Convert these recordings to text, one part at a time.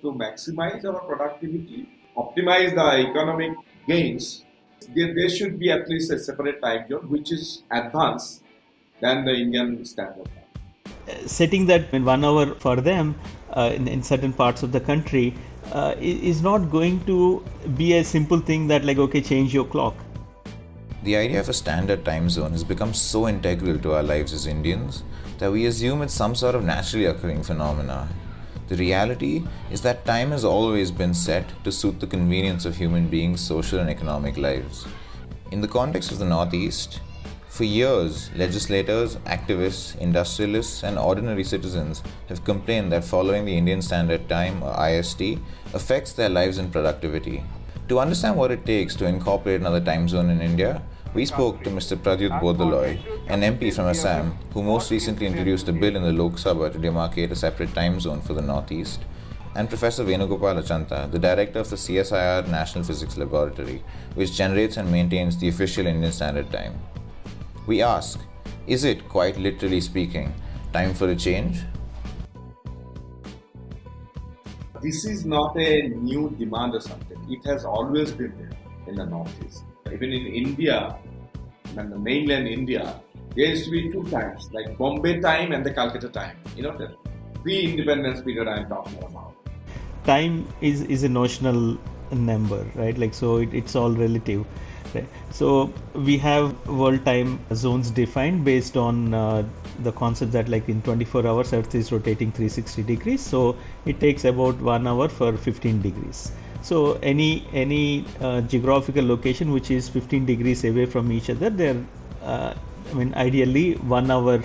to maximize our productivity, optimize the economic gains, there should be at least a separate time zone which is advanced than the Indian standard. Setting that in 1 hour for them in certain parts of the country is not going to be a simple thing that like, okay, change your clock. The idea of a standard time zone has become so integral to our lives as Indians that we assume it's some sort of naturally occurring phenomena. The reality is that time has always been set to suit the convenience of human beings' social and economic lives. In the context of the Northeast, for years, legislators, activists, industrialists, and ordinary citizens have complained that following the Indian Standard Time, or IST, affects their lives and productivity. To understand what it takes to incorporate another time zone in India, we spoke to Mr. Pradyut Bodaloy, an MP from Assam, who most recently introduced a bill in the Lok Sabha to demarcate a separate time zone for the Northeast, and Professor Venugopal Achanta, the director of the CSIR National Physics Laboratory, which generates and maintains the official Indian Standard Time. We ask, is it, quite literally speaking, time for a change? This is not a new demand or something. It has always been there in the Northeast. Even in India, and the mainland India, there used to be two times, like Bombay time and the Calcutta time. You know, the pre-independence period I'm talking about. Time is a notional number, right? Like, so it's all relative. Right. So we have world time zones defined based on the concept that like in 24 hours Earth is rotating 360 degrees. So it takes about 1 hour for 15 degrees. So any geographical location which is 15 degrees away from each other, they're ideally 1 hour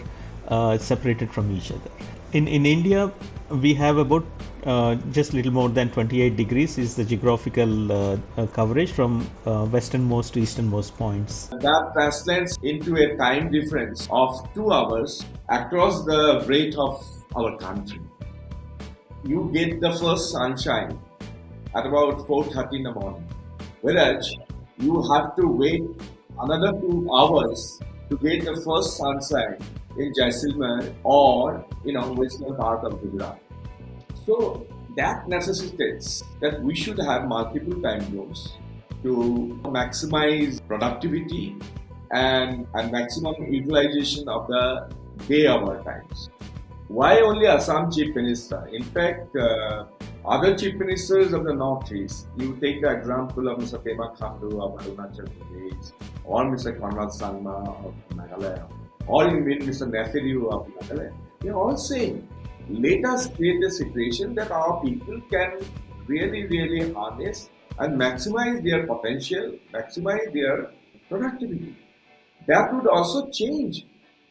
separated from each other. In India, we have about just little more than 28 degrees is the geographical coverage from westernmost to easternmost points. That translates into a time difference of 2 hours across the breadth of our country. You get the first sunshine at about 4:30 in the morning, whereas you have to wait another 2 hours to get the first sunshine in Jaisalmer or western part of Gujarat. So that necessitates that we should have multiple time zones to maximize productivity and maximum utilization of the day hour times. Why only Assam Chief Minister? In fact, other Chief Ministers of the Northeast, you take the example of Mr. Pema Khandu of Arunachal Pradesh, or Mr. Konrad Sangma of Meghalaya, or you mean Mr. Nefiru of Meghalaya, they are all saying, let us create a situation that our people can really harness and maximize their potential, maximize their productivity. That would also change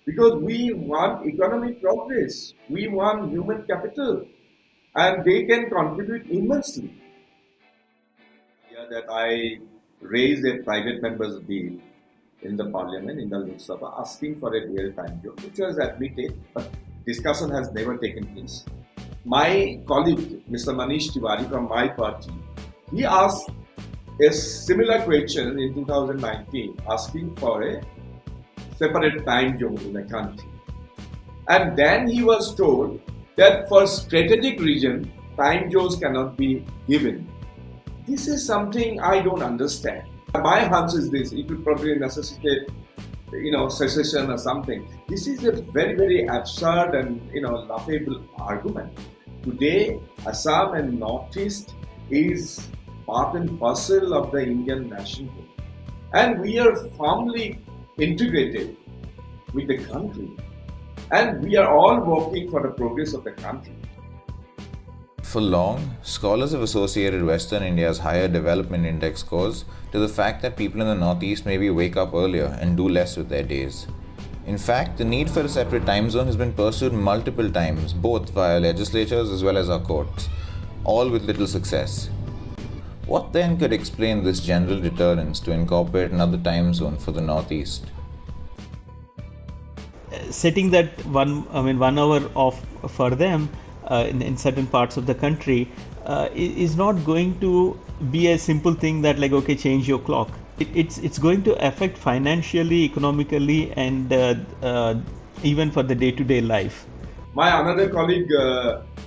because we want economic progress, we want human capital, and they can contribute immensely. Yeah, that I raised a private member's bill in the parliament, in the Lok Sabha, asking for a real time zone, which was admitted, but discussion has never taken place. My colleague, Mr. Manish Tiwari from my party, he asked a similar question in 2019, asking for a separate time zone in the country. And then he was told that for strategic reason, time zones cannot be given. This is something I don't understand. My hunch is this, it would probably necessitate secession or something. This is a very absurd and laughable argument. Today, Assam and Northeast is part and parcel of the Indian nationhood, and we are firmly integrated with the country, and we are all working for the progress of the country. For long, scholars have associated Western India's higher development index scores to the fact that people in the Northeast maybe wake up earlier and do less with their days. In fact, the need for a separate time zone has been pursued multiple times, both via legislatures as well as our courts, all with little success. What then could explain this general deterrence to incorporate another time zone for the Northeast? Setting that 1 hour off for them in certain parts of the country is not going to be a simple thing that like, okay, change your clock. It's going to affect financially, economically, and even for the day-to-day life. My another colleague,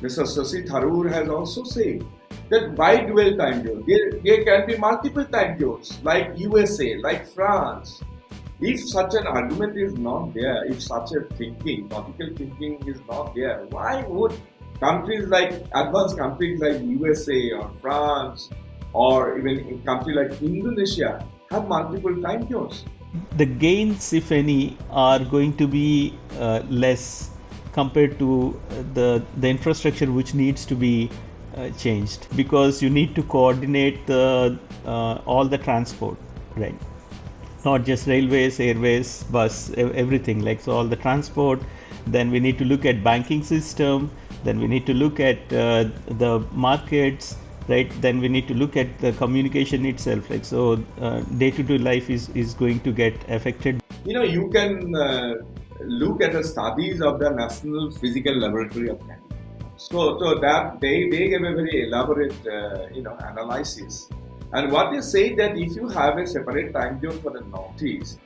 Mr. Sasi Tharoor has also said that why dual time zone? There can be multiple time zones like USA, like France. If such an argument is not there, if such a thinking, political thinking is not there, why would countries like advanced countries like USA or France or even a country like Indonesia have multiple time zones? The gains, if any, are going to be less compared to the infrastructure which needs to be changed, because you need to coordinate all the transport, right? Not just railways, airways, bus, everything, like, so all the transport. Then we need to look at banking system, then we need to look at the markets, right? Then we need to look at the communication itself, like, so day-to-day life is going to get affected. You can look at the studies of the National Physical Laboratory of Canada. So that they gave a very elaborate analysis, and what they say that if you have a separate time zone for the Northeast,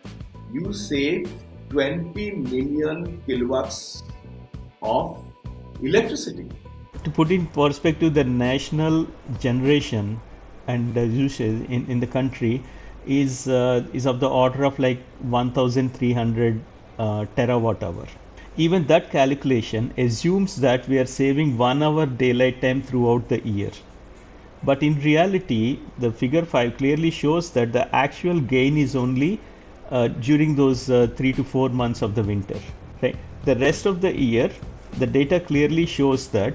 you save 20 million kilowatts of electricity. To put in perspective, the national generation and the usage in the country is of the order of like 1300 terawatt hour. Even that calculation assumes that we are saving 1 hour daylight time throughout the year. But in reality, the figure 5 clearly shows that the actual gain is only during those 3 to 4 months of the winter. Right? The rest of the year, the data clearly shows that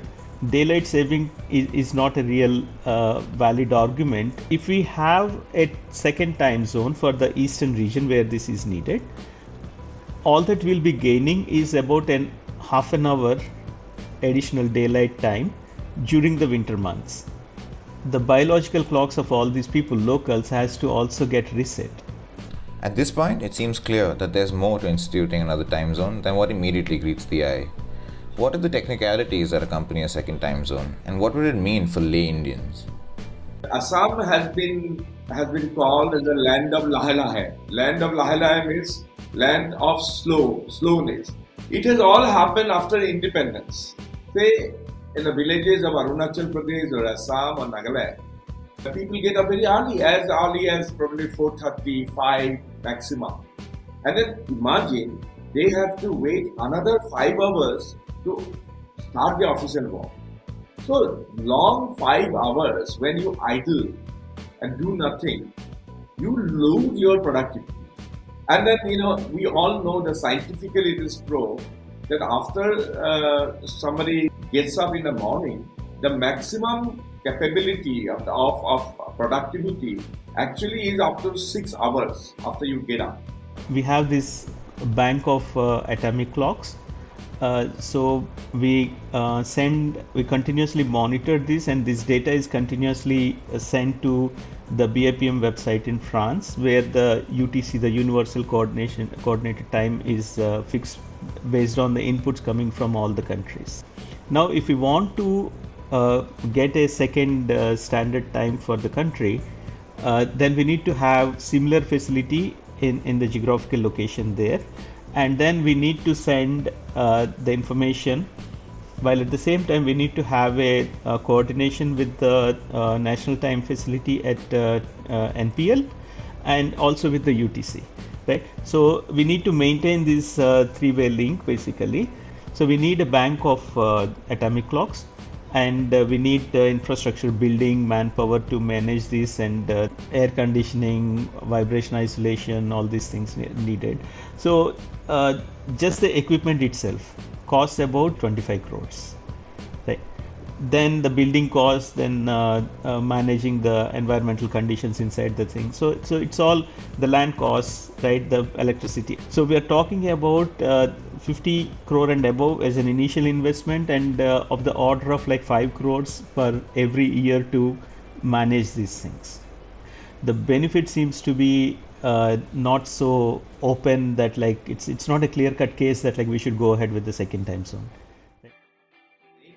daylight saving is not a real valid argument. If we have a second time zone for the eastern region where this is needed, all that we'll be gaining is about an half an hour additional daylight time during the winter months. The biological clocks of all these people, locals, has to also get reset. At this point, it seems clear that there's more to instituting another time zone than what immediately greets the eye. What are the technicalities that accompany a second time zone, and what would it mean for lay Indians? Assam has been called as the land of Lahe Lahe. Land of Lahe Lahe means land of slowness. It has all happened after independence. Say in the villages of Arunachal Pradesh or Assam or Nagaland, the people get up very early as probably 4:35 maximum. And then imagine they have to wait another 5 hours to start the official work. So long 5 hours when you idle and do nothing, you lose your productivity. And then we all know that scientifically it is proved that after somebody gets up in the morning, the maximum capability of productivity actually is after 6 hours after you get up. We have this bank of atomic clocks. So we continuously monitor this, and this data is continuously sent to the BAPM website in France, where the UTC, the Universal Coordinated Time, is fixed based on the inputs coming from all the countries. Now, if we want to get a second standard time for the country, then we need to have similar facility in the geographical location there, and then we need to send the information, while at the same time we need to have a coordination with the national time facility at NPL and also with the UTC, right? So we need to maintain this three-way link basically. So we need a bank of atomic clocks, and we need infrastructure, building, manpower to manage this, and air conditioning, vibration isolation, all these things needed. So just the equipment itself costs about 25 crores, right? Then the building costs, then managing the environmental conditions inside the thing. So it's all the land costs, right? The electricity. So we are talking about 50 crore and above as an initial investment, and of the order of like 5 crores per every year to manage these things. The benefit seems to be not so open, that like it's not a clear-cut case that like we should go ahead with the second time zone.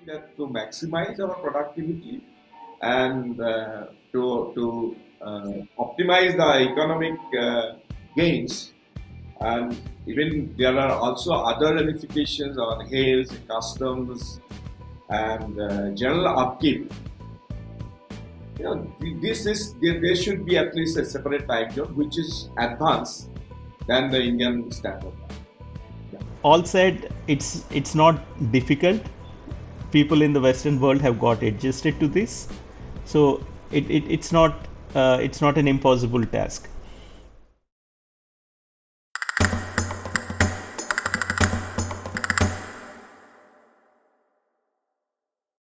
That to maximize our productivity and to optimize the economic gains, and even there are also other ramifications on health, customs, and general upkeep. There should be at least a separate time zone which is advanced than the Indian standard time. Yeah. All said, it's not difficult. People in the Western world have got adjusted to this, so it's not an impossible task.